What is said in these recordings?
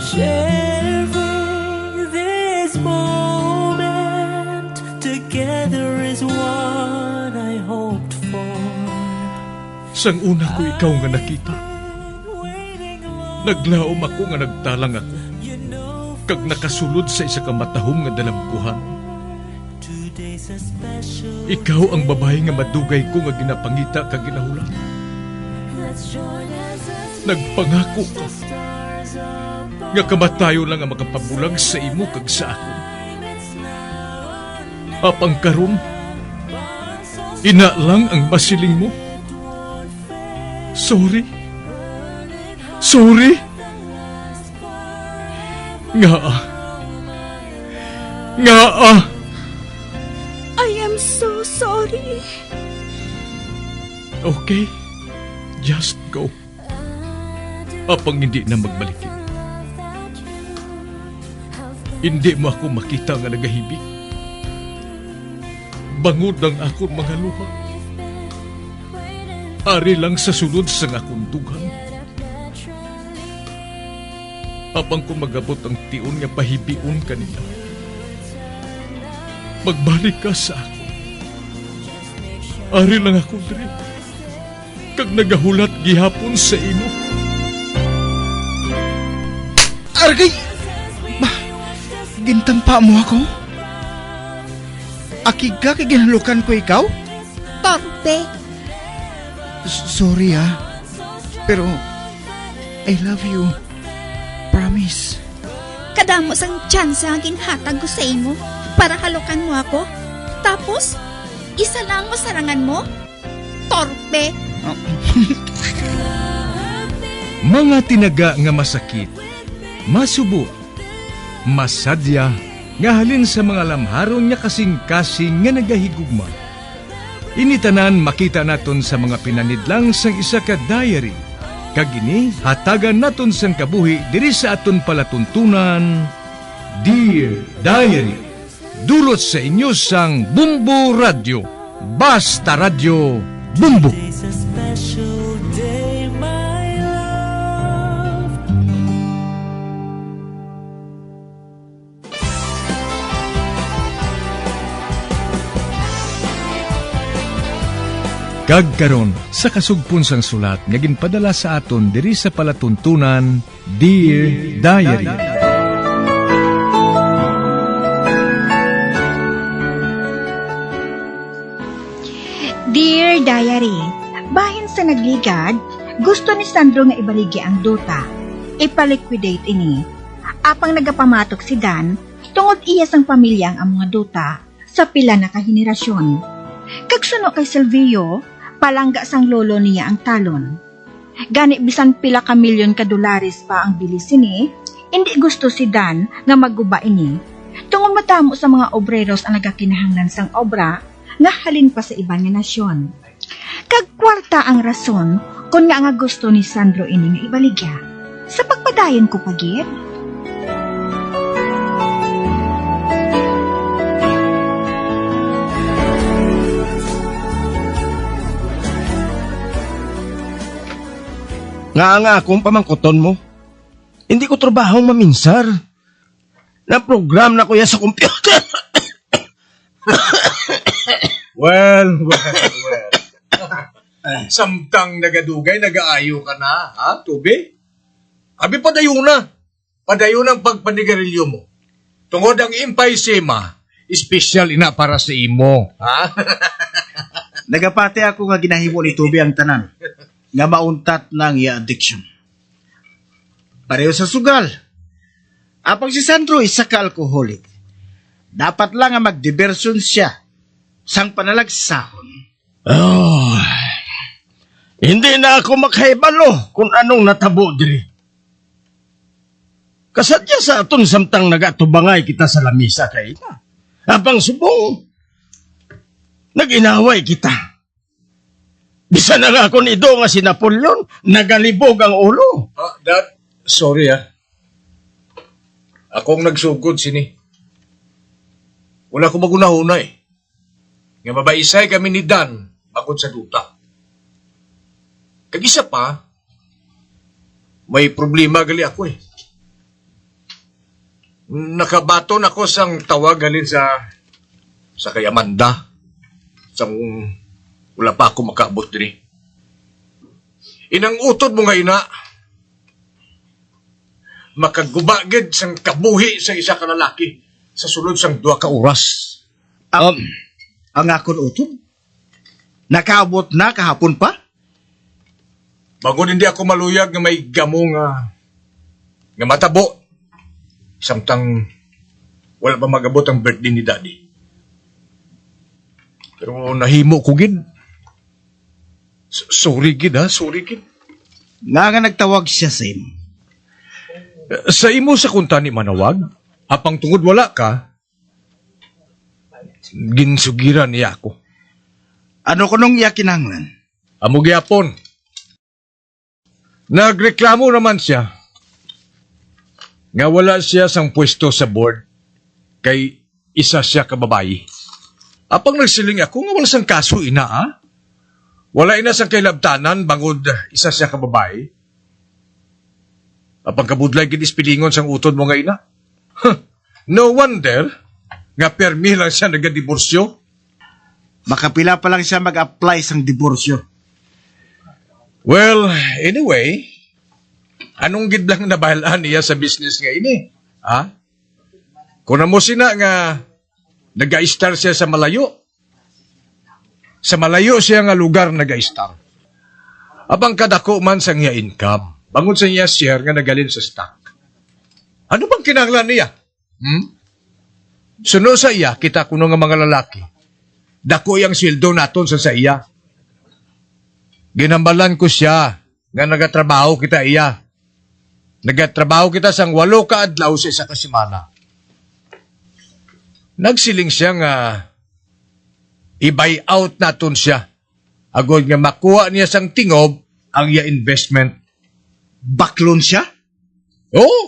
Sharing this moment together is what I hoped for. Sang una ko ikaw nga nakita, naglaom ako nga nagtalang ako, kag nakasulod sa isa ka matahom nga dalagkuhan. Ikaw ang babae nga madugay ko nga ginapangita kag ginahulan. Nagpangako ka nga kamatayo lang ang makapabulag sa imo kag sa ako. Apang karon, ina lang ang masiling mo. Sorry. Sorry. Nga. I am so sorry. Okay. Just go. Apang hindi na magbalikin. Hindi mo ako makita nga nagahibik. Bangod ang akong mga luha. Ari lang sa sulod sa akong dugang. Apang ko magabot ang tiun nga pahibiun kanila. Magbalik ka sa ako. Ari lang ako diri. Kag nagahulat gihapon sa imo. Argay! Gintampa mo ako? Akig ka kay ginalukan ko ikaw? Torpe. Sorry pero I love you. Promise. Kadamo sang tsansa ang ginhatag ko sa imo para halukan mo ako. Tapos, isa lang masarangan mo? Torpe. Mga tinaga nga masakit, masubo, masadya, nga halin sa mga lamharon nga kasing-kasing nga nagahigugma. Initanan makita naton sa mga pinanidlang sang isa ka diary. Kagini, hatagan naton sang kabuhi diri sa aton palatuntunan, Dear Diary. Dulot sa inyo sang Bumbo Radio. Basta Radio Bumbo. It's a special day, my love. Kagkaron sa kasugpon sang sulat nga ginpadala sa aton diri sa palatuntunan, Dear Diary. Dear Diary, bahin sa nagligad, gusto ni Sandro nga ibaligi ang duta. Ipaliquidate ini. Apang nagapamatok si Dan, tungod iya sang pamilya ang mga duta sa pila na kahenerasyon. Kagsuno kay Silvio, palangga sang lolo niya ang talon. Gani bisan pila ka milyon ka dolares pa ang bilis ini, hindi gusto si Dan nga magguba ini. Tungod matamo sa mga obreros ang nagakinahanglan sang obra, nga halin pa sa ibang nga nasyon. Kagkwarta ang rason kung nga gusto ni Sandro ini nga ibaligya. Sa pagpadayon ko pagit. Nga akong pamangkuton mo. Hindi ko trabahong maminsar. Na-program na ko yan sa computer. Well. Samtang nagadugay, nagaayo ka na, ha, Tubi? Abi, padayo na. Padayo ng pagpanigarilyo mo. Tungod ang emphysema, espesyal ina para sa imo, ha? Nagapati ako nga ginahimo ni Tubi ang tanan nga mauntat ng iya addiction. Pareho sa sugal. Apang si Sandro isa ka alcoholic. Dapat lang nga magdibersyon siya sang panalagsahon. Oh, hindi na ako makaibalo kung anong natabo diri. Kasadya sa aton samtang nagatubangay kita sa lamisa kay ina. Apang subong, nag-inaway kita. Bisa na nga ako nido nga si Napoleon, nagalibog ang ulo. Dad, sorry, ha. Akong nagsugod sini. Wala ko magunahunay. Nga mabaisay kami ni Dan bakod sa duta. Kag-isa pa, may problema gali ako eh. Nakabaton ako sang tawag halin sa kay Amanda. Sang wala pa ako makaabot din. Inang utod mo nga ina, makagubagid sang kabuhi sa isa ka lalaki sa sulod sang 2 ka oras. Ang akon utod? Nakaabot na kahapon pa? Bago hindi ako maluyag nga may gamo nga matabo. Samtang wala pa magabot ang birthday ni Daddy. Pero nahimo ko gid. Sorry gid ha, sorry gid. Nga nagtawag siya sa imo. Sa imo sa kunta ni manawag, apang tungod wala ka, ginsugiran niya ako. Ano ko nung iya kinahanglan? Amo gyapon. Nagreklamo naman siya nga wala siya sang pwesto sa board kay isa siya ka babayi. Apang nagsiling ako nga wala sang kaso ina ha? Wala ina sang kailabtanan bangod isa siya ka babayi. Apang kabudlay gid ispilingon sang utod mo nga ina. No wonder nga permi lang siya nagadiborsyo. Makapila pa lang siya mag-apply sang diborsyo. Well, anyway, anong gid lang nabahalaan niya sa business nga ini? Ha? Kung mo sina nga nag-a-star siya sa malayo. Sa malayo siya nga lugar nag-a-star. Abang kadako man sang iya income. Bangon sa iya share nga nagalin sa stock. Ano bang kinahanglan niya? Suno sa iya, kita kuno nga mga lalaki. Dako iyang sweldo naton sa iya. Ginambalan ko siya nga nagatrabaho kita iya. Nagatrabaho kita sang 8 ka adlaw sa isa ka semana. Nagsiling siya nga i-buy out naton siya. Agod nga makuha niya sang tingob ang iya investment. Baklon siya? Oo.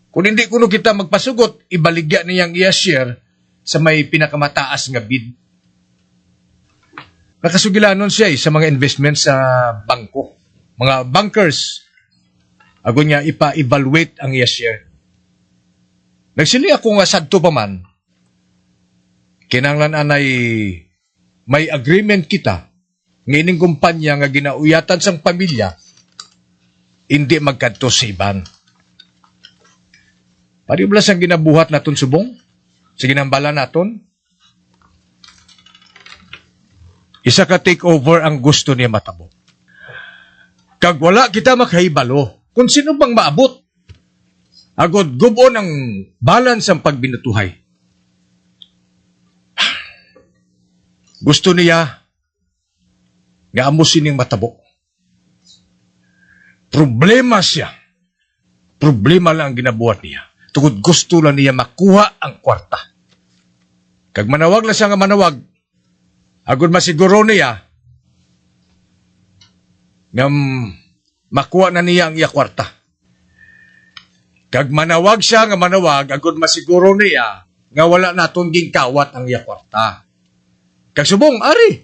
Kung hindi kuno kita magpasugot, ibaligya niyang iya share sa may pinakamataas nga bid. Nakasugilanon siya sa mga investment sa bangko. Mga bankers. Agon niya ipa-evaluate ang iya share. Nagsili ako nga sadto pa man. Kinanglan anay may agreement kita ng ining kumpanya nga ginauyatan sang pamilya hindi magkadto sa iban. Pariblas ang ginabuhat naton subong? Sa ginambala naton? Isa ka take over ang gusto niya matabo. Kag wala kita makahibalo kung sino bang maabot. Agod gubon ang balance ang pagbinutuhay. Gusto niya nga amo sining matabo. Problema siya. Problema lang ang ginabuhat niya. Tungod gusto lang niya makuha ang kwarta. Kag manawag lang siya nga manawag, agud masiguro niya nga makuha na niya ang iya kwarta. Kag manawag siya nga manawag, agud masiguro niya nga wala naton gingkawat ang iya kwarta. Kag subong, ari.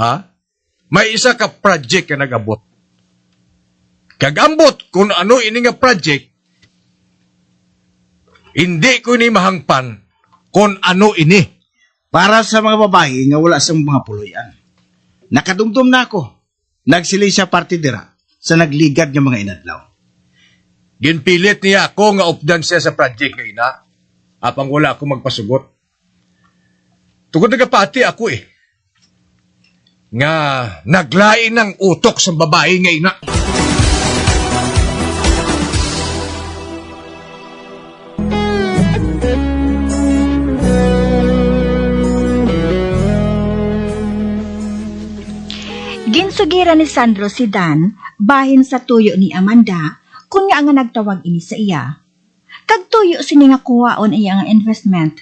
Ha? May isa ka project nga nag-abot. Kag ambot kung ano ini nga project, hindi ko ini mahangpan kung ano ini. Para sa mga babae nga wala sa mga puloyan. Nakadumdum na ako. Nagsili siya parte dira sa nagligad ng mga inadlaw. Ginpilit niya ako nga updan siya sa project nga ina. Apang wala ako magpasugot. Tugod nagapati ako nga naglain ng utok sa babae nga ina. Ginsugiran ni Sandro si Dan bahin sa tuyo ni Amanda kung nga nga nagtawag ini sa iya. Kag tuyo sini nga kuwaon iya nga investment.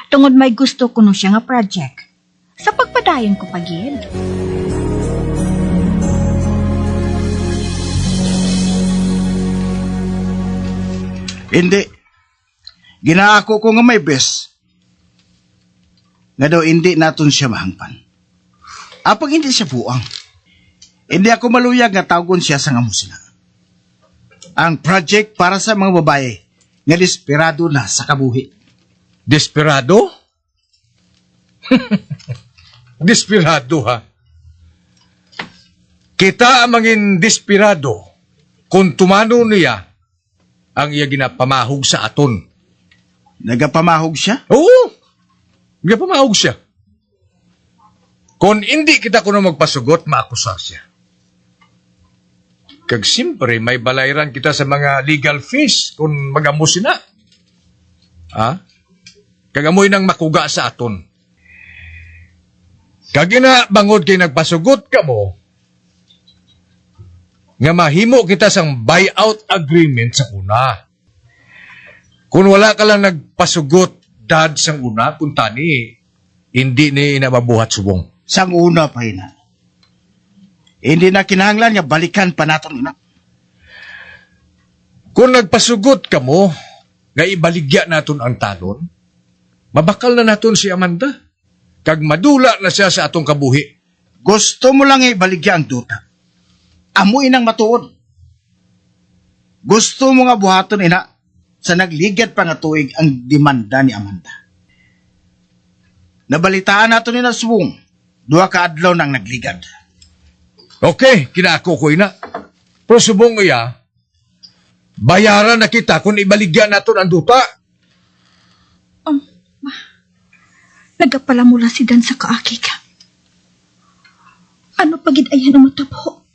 Tungod may gusto kuno siya nga project. Sa pagpadayon ko pagid. Hindi. Ginaako ko nga may best. Nga daw hindi naton siya mahangpan. Apag hindi siya buang. Hindi ako maluyag nga tawgon siya sa nga musina. ang project para sa mga babae nga desperado na sa kabuhi. Desperado? Desperado, ha? Kita ang mangin desperado kung tumano niya ang iya ginapamahog sa aton. Nagapamahog siya? Oo! Ginapamahog siya. Kung hindi kita kuno magpasugot, maakusar siya. Kag simpre, may balayran kita sa mga legal fees kung magamusin na. Ha? Kagamoy nang makuga sa aton. Kag ina bangod kay nagpasugot ka mo, nga mahimo kita sang buyout agreement sa una. Kung wala ka lang nagpasugot dad sang una, kung tani, hindi ni inababuhat subong. Sang una pa ina. Hindi na kinahanglan niya balikan pa naton ina. Kung nagpasugot ka mo, nga ibaligya naton ang talon, mabakal na naton si Amanda. Kag madula na siya sa atong kabuhi. Gusto mo lang ibaligya ang duta. Amoy nang matuod. Gusto mo nga buhaton ina sa nagligad pa nga tuig ang demanda ni Amanda. Nabalitaan nato ni Naswong, 2 ka adlaw nang nagligad. Okay, kinako ko ina. Pero subong iya, bayaran na kita kung ibaligya naton ang duta. Nagapalamula si Dan sa kaakig. Ano pagid ayan ang matabo?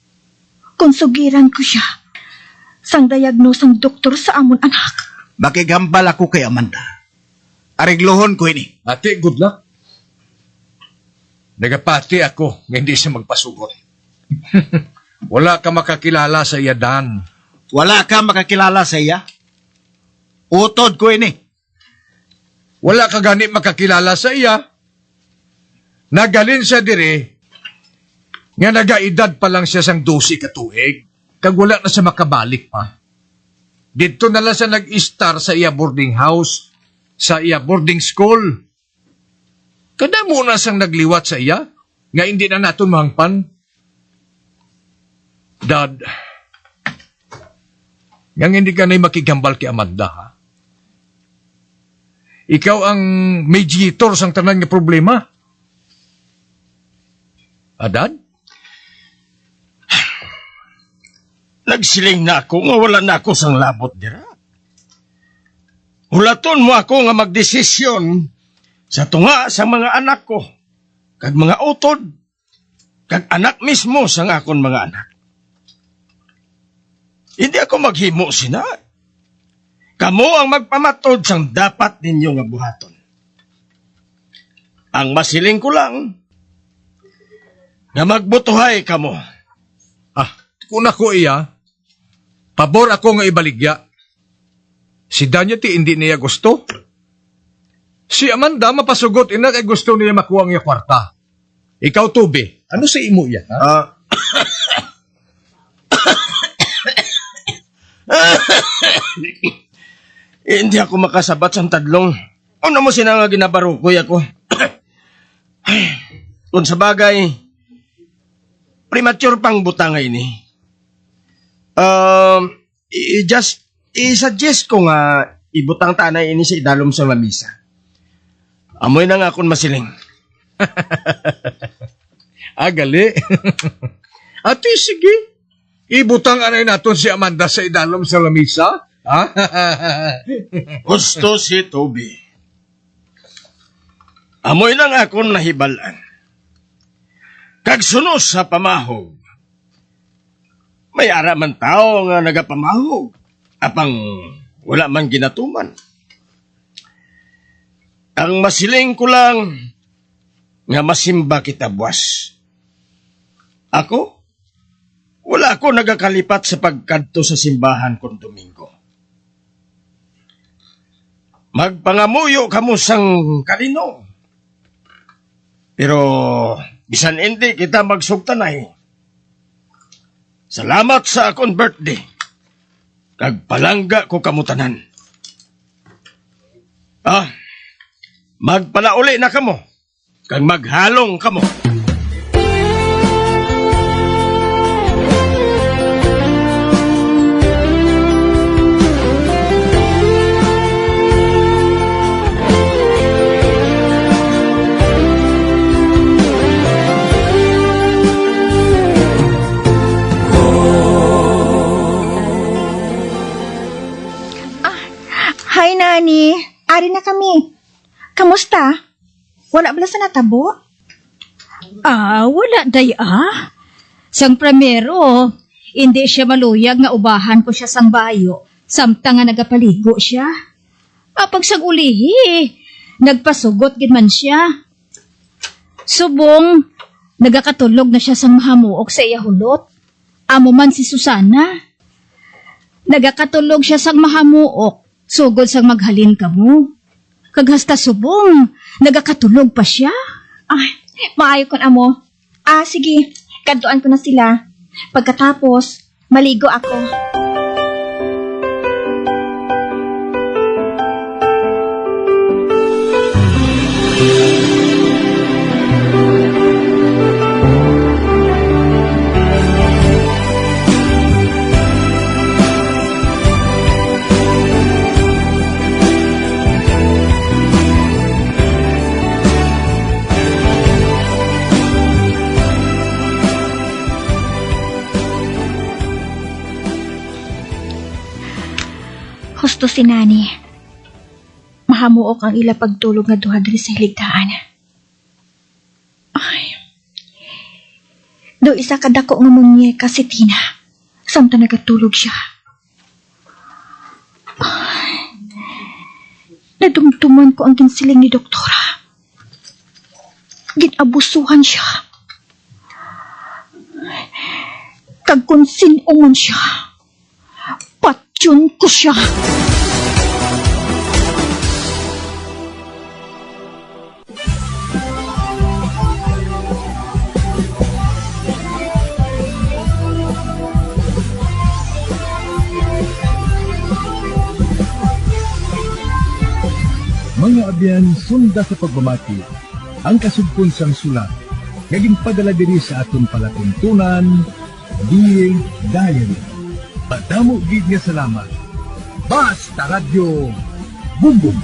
Kung sugiran ko siya, sang diagnose ang doktor sa amon anak. Makigambal ako kay Amanda. Ariglohon ko ini. Ate, good luck. Nagapati ako nga hindi siya magpasugot. Wala ka makakilala sa iya, Dan. Wala ka makakilala sa iya. Utod ko ini. Wala ka gani makakilala sa iya. Nagalin siya dire, nga nagaedad pa lang siya sang 12 ka tuig, kag wala na siya makabalik pa. Dito na lang siya nag-star sa iya boarding house, sa iya boarding school. Kada muna siyang nagliwat sa iya, nga hindi na naton mahangpan. Dad, nga hindi ka na makigambal kay Amanda, ha? Ikaw ang mediator sang tanan nga problema. Dad? Nagsiling na ako nga wala na ako sang labot dira. Hulaton mo ako nga magdesisyon sa tunga sa mga anak ko, kag mga utod, kag anak mismo sang akon mga anak. Hindi ako maghimo sina. Kamo ang magpamatod sang dapat ninyo nga buhaton. Ang masiling ko lang, nga magbutuhay kamo. Kung ako iya, pabor ako nga ibaligya. Si Danya ti hindi niya gusto. Si Amanda mapasugot ina kay gusto niya makuha ang iya kwarta. Ikaw, Tubi, ano sa imo iya? Ha? Hindi ako makasabat sa tadlong. Ano mo sinanga ginabarukoy ako? Kung sa bagay, premature pang butangay ni. I-suggest ko nga ibutang tanay ini sa idalom sa lamisa. Amoy na nga akong masiling. Gali. Ate, sige. Ibutang anay naton si Amanda sa idalom sa lamisa. Gusto si Toby. Amoy lang akong nahibalan. Kagsunos sa pamahog. May araman tao nga nagapamahog. Apang wala man ginatuman. Ang masiling ko lang nga masimba kita buwas. Ako? Wala ako nagakalipat sa pagkadto sa simbahan kung Domingo. Magpangamuyo kamo sang kalino. Pero bisan hindi kita magsugtanay. Salamat sa akong birthday. Kag palangga ko kamutanan. Magpalauli na kamo. Kag maghalong kamo. Nani, ari na kami. Kamusta? Wala bala sa natabo? Wala day Sang primero, hindi siya maluyag nga ubahan ko siya sang bayo, samtang nga nagapaligo siya. Pag sang ulihi, nagpasugot gid man siya. Subong, nagakatulog na siya sang mahamuok sa iya hulot. Amo man si Susana. Nagakatulog siya sang mahamuok, sugod sang maghalin kamo. Kaghasta subong, nagakatulog pa siya. Ay, maayo kon amo. Sige, kantuan ko na sila. Pagkatapos, maligo ako. Husto si Nani. Mahamuok ang ila pagtulog nga duha diri sa hiligdaan. Ay. Do isa kadako nga munyeka si Tina. Samtang nagatulog siya. Ay. Nadumduman ko ang ginsiling ni doktora. Ginabusuhan siya. Kag kung sino man siya. Patyon ko siya. Mga abyan, sunda sa pagmamati, ang kasugpon sang sulat, naging padala diri sa aton palatuntunan, Dear Diary. Padamo gid nga salamat. Basta Radio Bumbum.